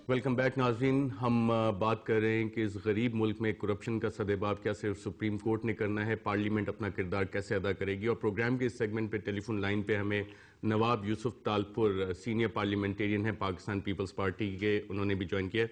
Welcome back ناظرین. ہم بات کر رہے ہیں کہ اس غریب ملک میں کرپشن کا سدباب کیا صرف سپریم کورٹ نے کرنا ہے, پارلیمنٹ اپنا کردار کیسے ادا کرے گی. اور پروگرام کے اس سیگمنٹ پہ ٹیلی فون لائن پہ ہمیں نواب یوسف تالپور سینئر پارلیمنٹیرین ہیں پاکستان پیپلز پارٹی کے, انہوں نے بھی جوائن کیا.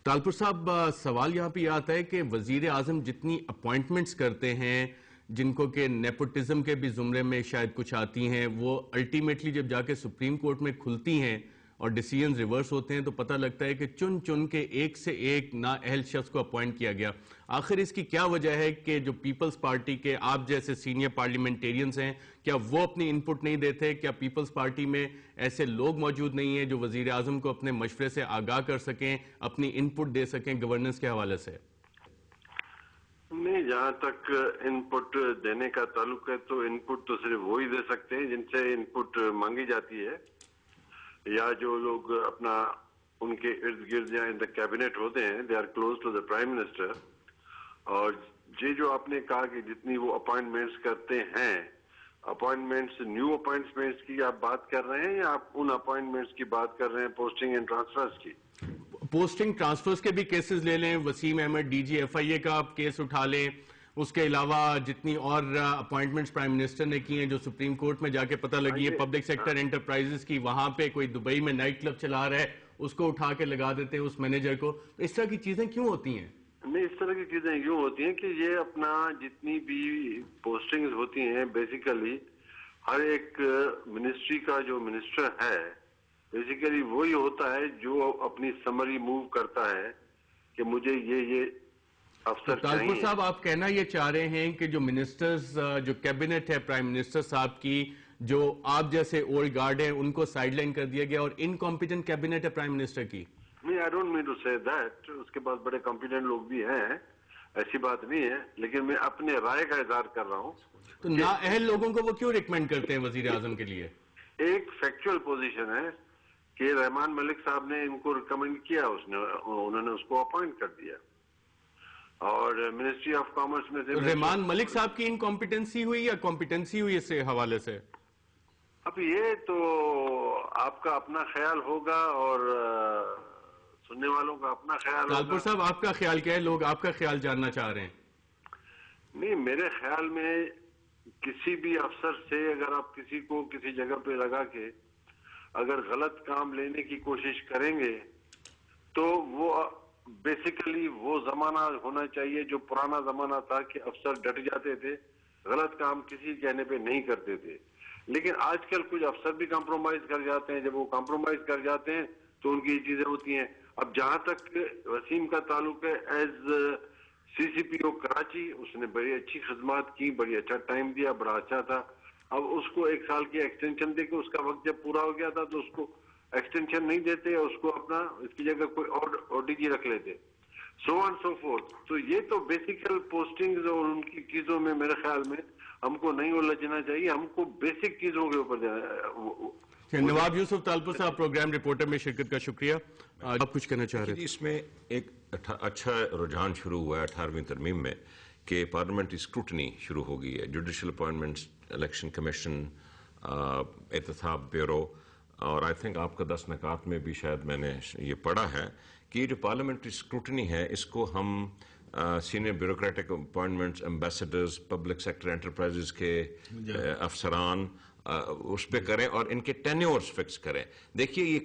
تالپور صاحب, سوال یہاں پہ یہ آتا ہے کہ وزیر اعظم جتنی اپوائنٹمنٹس کرتے ہیں جن کو کہ نیپوٹزم کے بھی زمرے میں شاید کچھ آتی ہیں, وہ الٹیمیٹلی جب جا کے سپریم کورٹ میں کھلتی ہیں اور ڈیسیژن ریورس ہوتے ہیں تو پتہ لگتا ہے کہ چن چن کے ایک سے ایک نااہل شخص کو اپوائنٹ کیا گیا. آخر اس کی کیا وجہ ہے کہ جو پیپلز پارٹی کے آپ جیسے سینئر پارلیمنٹیرینز ہیں, کیا وہ اپنی ان پٹ نہیں دیتے؟ کیا پیپلز پارٹی میں ایسے لوگ موجود نہیں ہیں جو وزیر اعظم کو اپنے مشورے سے آگاہ کر سکیں, اپنی ان پٹ دے سکیں گورننس کے حوالے سے؟ نہیں, جہاں تک ان پٹ دینے کا تعلق ہے تو ان پٹ تو صرف وہی دے سکتے ہیں جن سے ان پٹ مانگی جاتی ہے, یا جو لوگ اپنا ان کے ارد گرد یا ان دا کیبنٹ ہوتے ہیں, they are close to the prime minister. اور یہ جو آپ نے کہا کہ جتنی وہ اپوائنٹمنٹس کرتے ہیں, اپوائنٹمنٹس نیو اپوائنٹمنٹس کی آپ بات کر رہے ہیں یا آپ ان اپوائنٹمنٹس کی بات کر رہے ہیں پوسٹنگ اینڈ ٹرانسفرز کی؟ پوسٹنگ ٹرانسفرز کے بھی کیسز لے لیں, Waseem Ahmed D G F I A کا آپ کیس اٹھا لیں, اس کے علاوہ جتنی اور اپوائنٹمنٹس پرائم منسٹر نے کی ہیں جو سپریم کورٹ میں جا کے پتہ لگی ہے, پبلک سیکٹر انٹرپرائزز کی, وہاں پہ کوئی دبئی میں نائٹ کلب چلا رہا ہے اس کو اٹھا کے لگا دیتے ہیں اس مینیجر کو. اس طرح کی چیزیں کیوں ہوتی ہیں؟ نہیں, اس طرح کی چیزیں یوں ہوتی ہیں کہ یہ اپنا جتنی بھی پوسٹنگز ہوتی ہیں بیسیکلی ہر ایک منسٹری کا جو منسٹر ہے بیسیکلی وہی ہوتا ہے جو اپنی سمری موو کرتا ہے کہ مجھے یہ افسر چاہیے. تالپور صاحب, آپ کہنا یہ چاہ رہے ہیں کہ جو منسٹرز, جو کیبنٹ ہے پرائم منسٹر صاحب کی, جو آپ جیسے اولڈ گارڈ ہیں ان کو سائیڈ لائن کر دیا گیا اور انکمپیٹنٹ کیبنٹ ہے پرائم منسٹر کی؟ نہیں, آئی ڈونٹ مین ٹو سے دیٹ. اس کے پاس بڑے کمپیٹنٹ لوگ بھی ہیں, ایسی بات نہیں ہے, لیکن میں اپنے رائے کا اظہار کر رہا ہوں. تو نااہل لوگوں کو وہ کیوں ریکمینڈ کرتے ہیں وزیر اعظم کے لیے؟ ایک فیکچوئل پوزیشن ہے کہ رحمان ملک صاحب نے ان کو ریکمینڈ کیا, انہوں نے اس کو اپوائنٹ کر دیا, اور منسٹری آف کامرس میں سے رحمان ملک صاحب کی انکمپیٹنسی ہوئی یا کمپیٹنسی ہوئی اس حوالے سے؟ اب یہ تو آپ کا اپنا خیال ہوگا اور سننے والوں کا اپنا خیال ہوگا. تالپور صاحب, آپ کا خیال کیا ہے؟ لوگ آپ کا خیال جاننا چاہ رہے ہیں. نہیں, میرے خیال میں کسی بھی افسر سے اگر آپ کسی کو کسی جگہ پہ لگا کے اگر غلط کام لینے کی کوشش کریں گے تو وہ بیسیکلی وہ زمانہ ہونا چاہیے جو پرانا زمانہ تھا کہ افسر ڈٹ جاتے تھے, غلط کام کسی کہنے پہ نہیں کرتے تھے. لیکن آج کل کچھ افسر بھی کمپرومائز کر جاتے ہیں, جب وہ کمپرومائز کر جاتے ہیں تو ان کی یہ چیزیں ہوتی ہیں. اب جہاں تک وسیم کا تعلق ہے, ایز سی سی پی او کراچی, اس نے بڑی اچھی خدمات کی, بڑی اچھا ٹائم دیا, بڑا اچھا تھا. اب اس کو 1 سال کی ایکسٹینشن دے کے اس کا وقت جب پورا ہو گیا تھا تو اس کو ایکسٹینشن نہیں دیتے, اس کو اپنا اس کی جگہ کوئی اور ڈی جی رکھ لیتے, سو آن سو فورتھ. تو یہ تو بیسیکل پوسٹنگز اور ان کی چیزوں میں میرے خیال میں ہم کو نہیں الجھنا چاہیے, ہم کو بیسک چیزوں کے اوپر جانا. نواب یوسف تالپور صاحب, پروگرام رپورٹر میں شرکت کا شکریہ. آپ کچھ کہنا چاہ رہے ہیں؟ اس میں ایک اچھا رجحان شروع ہوا ہے 18ویں ترمیم میں کہ پارلیمنٹری اسکروٹنی شروع ہو گئی ہے. جوڈیشل اپوائنٹمنٹس, الیکشن کمیشن, احتساب بیورو, اور آئی تھنک آپ کا 10 نکات میں بھی شاید میں نے یہ پڑھا ہے کہ یہ جو پارلیمنٹری اسکروٹنی ہے اس کو ہم senior bureaucratic appointments, ambassadors, public sector enterprises کے افسران اس پہ کریں اور ان کے ٹینیورز فکس کریں. دیکھیے, یہ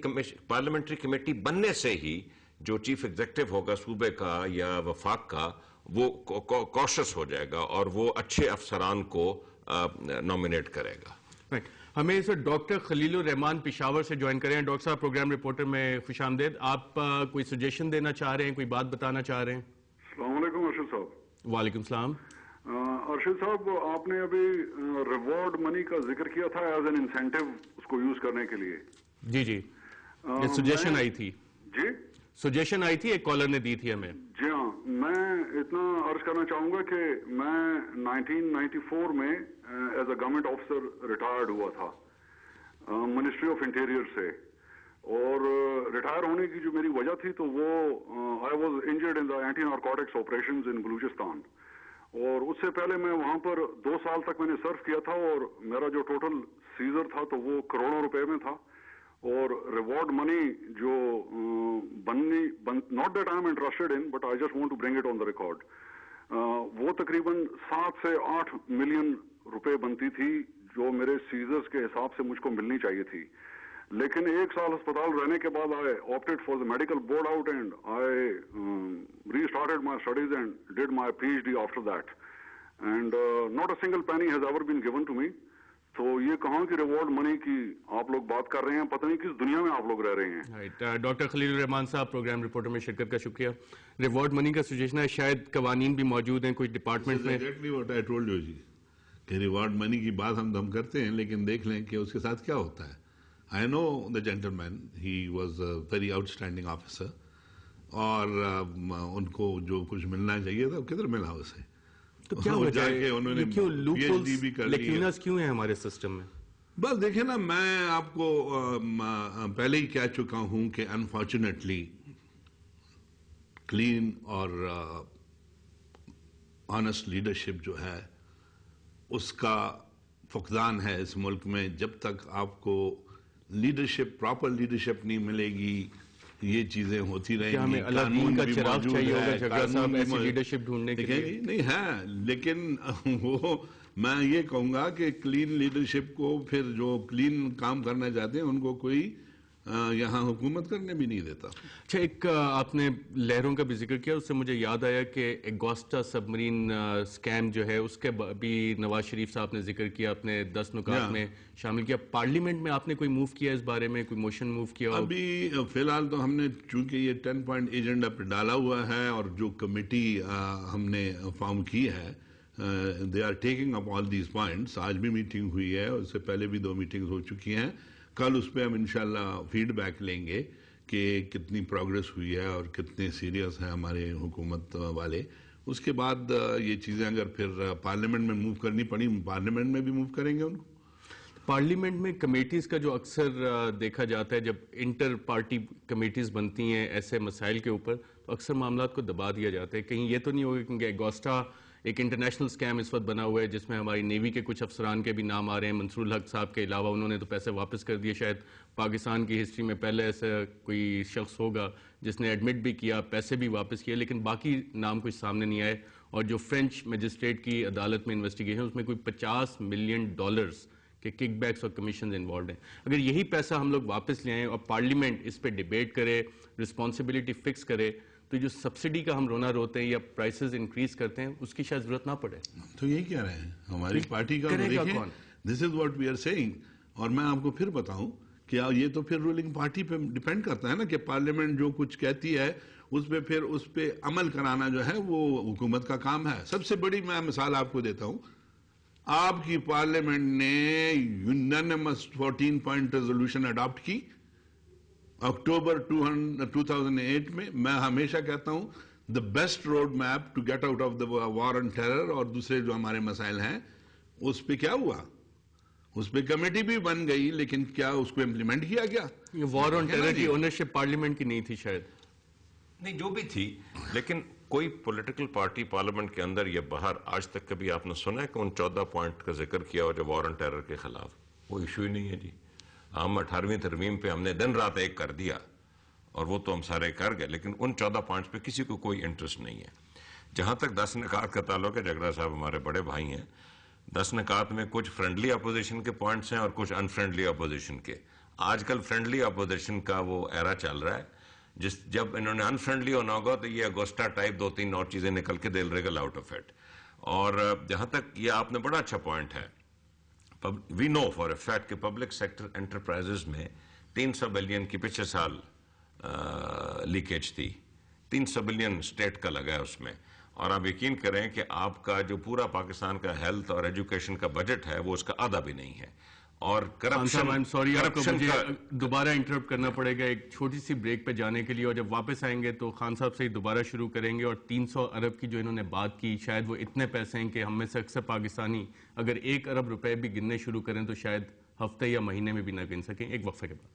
پارلیمنٹری کمیٹی بننے سے ہی جو چیف ایگزیکٹو ہوگا صوبے کا یا وفاق کا وہ کوشس ہو جائے گا اور وہ اچھے افسران کو نامینیٹ کرے گا. ہمیں اس ڈاکٹر خلیل الرحمان پشاور سے جوائن کریں. ڈاکٹر صاحب, پروگرام رپورٹر میں خوش آمدید. آپ کوئی سجیشن دینا چاہ رہے ہیں, کوئی بات بتانا چاہ رہے ہیں؟ السلام علیکم ارشد صاحب. وعلیکم السلام. ارشد صاحب, آپ نے ابھی ریوارڈ منی کا ذکر کیا تھا ایز این انسینٹو اس کو یوز کرنے کے لیے. جی جی, سجیشن آئی تھی. جی, سجیشن آئی تھی, ایک کالر نے دی تھی ہمیں. جی ہاں, میں اتنا عرض کرنا چاہوں گا کہ میں 1994 میں as a government officer retired ہوا تھا منسٹری آف انٹیریئر سے, اور ریٹائر ہونے کی جو میری وجہ تھی تو وہ I was injured in the anti narcotics operations in Balochistan, اور اس سے پہلے میں وہاں پر 2 سال تک میں نے سرو کیا تھا, اور میرا جو ٹوٹل سیزر تھا تو وہ کروڑوں روپے میں تھا, اور ریوارڈ منی جو بننی not that I am interested in but I just want to bring it on the record, وہ تقریباً 7 سے 8 ملین روپے بنتی تھی جو میرے سیزرز کے حساب سے مجھ کو ملنی چاہیے تھی. لیکن 1 سال ہسپتال رہنے کے بعد I opted for the medical board out and I restarted my studies and did my P H D after that and not a single penny has ever been given to me. تو یہ کہاں کی reward منی کی آپ لوگ بات کر رہے ہیں، پتہ نہیں کس دنیا میں آپ لوگ رہ رہے ہیں. ڈاکٹر خلیل الرحمان صاحب، پروگرام رپورٹر میں شرکت کا شکریہ. ریوارڈ منی کا سجیشن ہے، شاید قوانین بھی موجود ہیں کوئی ڈپارٹمنٹ میں. Exactly what I told you جی کہ ریوارڈ منی کی بات ہم کرتے ہیں، لیکن دیکھ لیں کہ اس کے ساتھ کیا ہوتا ہے. I know the gentleman, he was a very outstanding officer, اور ان کو جو کچھ ملنا چاہیے تھا کدھر ملا اسے. تو کیا ہو جائے، کیوں لوپ ہولز لیکونز کیوں ہیں ہمارے سسٹم میں؟ بس دیکھیں نا، میں آپ کو پہلے ہی کہہ چکا ہوں کہ انفارچونیٹلی کلین اور آنیسٹ لیڈرشپ جو ہے اس کا فقدان ہے اس ملک میں. جب تک آپ کو لیڈرشپ، پراپر لیڈرشپ نہیں ملے گی، یہ چیزیں ہوتی رہیں گی. قانون کا چراغ چاہیے ہوگا جگہ صاحب ایسی لیڈرشپ ڈھونڈنے کے لیے. نہیں ہے، لیکن وہ میں یہ کہوں گا کہ کلین لیڈرشپ کو پھر جو کلین کام کرنا چاہتے ہیں ان کو کوئی یہاں حکومت کرنے بھی نہیں دیتا. اچھا، ایک آپ نے لہروں کا بھی ذکر کیا، اس سے مجھے یاد آیا کہ ایگوسٹا سب مرین اسکیم جو ہے اس کے بھی نواز شریف صاحب نے ذکر کیا، اپنے 10 نکات میں شامل کیا. پارلیمنٹ میں آپ نے کوئی موو کیا اس بارے میں، کوئی موشن موو کیا؟ ابھی فی الحال تو ہم نے چونکہ یہ 10 پوائنٹ ایجنڈا پہ ڈالا ہوا ہے، اور جو کمیٹی ہم نے فارم کی ہے they are taking up all these points. آج بھی میٹنگ ہوئی ہے، اس سے پہلے بھی 2 میٹنگز ہو چکی ہیں. کل اس پہ ہم انشاءاللہ فیڈ بیک لیں گے کہ کتنی پروگریس ہوئی ہے اور کتنے سیریس ہیں ہمارے حکومت والے. اس کے بعد یہ چیزیں اگر پھر پارلیمنٹ میں موو کرنی پڑی، پارلیمنٹ میں بھی موو کریں گے ان کو. پارلیمنٹ میں کمیٹیز کا جو اکثر دیکھا جاتا ہے، جب انٹر پارٹی کمیٹیز بنتی ہیں ایسے مسائل کے اوپر تو اکثر معاملات کو دبا دیا جاتا ہے. کہیں یہ تو نہیں ہوگا کیونکہ ایگوسٹا ایک انٹرنیشنل اسکیم اس وقت بنا ہوا ہے جس میں ہماری نیوی کے کچھ افسران کے بھی نام آ رہے ہیں، منصور الحق صاحب کے علاوہ. انہوں نے تو پیسے واپس کر دیے. شاید پاکستان کی ہسٹری میں پہلے ایسا کوئی شخص ہوگا جس نے ایڈمٹ بھی کیا، پیسے بھی واپس کیے، لیکن باقی نام کچھ سامنے نہیں آئے. اور جو فرینچ میجسٹریٹ کی عدالت میں انویسٹیگیشن، اس میں کوئی $50 ملین کے کک بیکس اور کمیشنز انوالوڈ ہیں. اگر یہی پیسہ ہم لوگ واپس لے آئیں اور پارلیمنٹ اس پہ ڈیبیٹ کرے، رسپانسبلٹی فکس کرے، تو جو سبسڈی کا ہم رونا روتے ہیں یا پرائسز انکریز کرتے ہیں اس کی شاید ضرورت نہ پڑے. تو یہی کہہ رہے ہیں ہماری پارٹی کا، دیکھیں this is what we are seeing. اور میں آپ کو پھر بتاؤں کہ یہ تو پھر رولنگ پارٹی پہ ڈیپینڈ کرتا ہے نا کہ پارلیمنٹ جو کچھ کہتی ہے اس پہ پھر اس پہ عمل کرانا جو ہے وہ حکومت کا کام ہے. سب سے بڑی میں مثال آپ کو دیتا ہوں، آپ کی پارلیمنٹ نے یونینمس 14 پوائنٹ ریزولوشن اڈاپٹ کی اکتوبر 2008 میں. میں ہمیشہ کہتا ہوں the best road map to get out of the war on terror اور دوسرے جو ہمارے مسائل ہیں. اس پہ کیا ہوا؟ اس پہ کمیٹی بھی بن گئی، لیکن کیا اس کو امپلیمنٹ کیا گیا؟ وار آن ٹیرر کی اونرشپ پارلیمنٹ کی نہیں تھی شاید. نہیں، جو بھی تھی، لیکن کوئی پولیٹیکل پارٹی پارلیمنٹ کے اندر یا باہر آج تک کبھی آپ نے سنا ہے کہ ان 14 پوائنٹ کا ذکر کیا ہو جو وار آن ٹیرر کے خلاف؟ وہ ایشو ہی نہیں ہے جی. ہم 18ویں ترمیم پہ ہم نے دن رات ایک کر دیا اور وہ تو ہم سارے کر گئے، لیکن ان 14 پوائنٹس پہ کسی کو کوئی انٹرسٹ نہیں ہے. جہاں تک 10 نکات کا تعلق ہے، جگڑا صاحب ہمارے بڑے بھائی ہیں. 10 نکات میں کچھ فرینڈلی اپوزیشن کے پوائنٹس ہیں اور کچھ ان فرینڈلی اپوزیشن کے. آج کل فرینڈلی اپوزیشن کا وہ ایرا چل رہا ہے. جب انہوں نے ان فرینڈلی ہونا ہوگا تو یہ اگوسٹا ٹائپ 2-3 اور چیزیں نکل کے دل ریگل آؤٹ آف اٹ. اور جہاں تک یہ آپ نے بڑا اچھا پوائنٹ ہے، وی نو فار اے فیکٹ کہ پبلک سیکٹر انٹرپرائزز میں 300 بلین کی پچھلے سال لیکیج تھی. 300 بلین اسٹیٹ کا لگا ہے اس میں. اور آپ یقین کریں کہ آپ کا جو پورا پاکستان کا ہیلتھ اور ایجوکیشن کا بجٹ ہے وہ اس کا آدھا بھی نہیں ہے. اور کرپشن دوبارہ انٹرپٹ کرنا پڑے گا ایک چھوٹی سی بریک پہ جانے کے لیے، اور جب واپس آئیں گے تو خان صاحب سے ہی دوبارہ شروع کریں گے. اور 300 ارب کی جو انہوں نے بات کی، شاید وہ اتنے پیسے ہیں کہ ہم میں سے اکثر پاکستانی اگر 1 ارب روپے بھی گننے شروع کریں تو شاید ہفتے یا مہینے میں بھی نہ گن سکیں. ایک وقفے کے بعد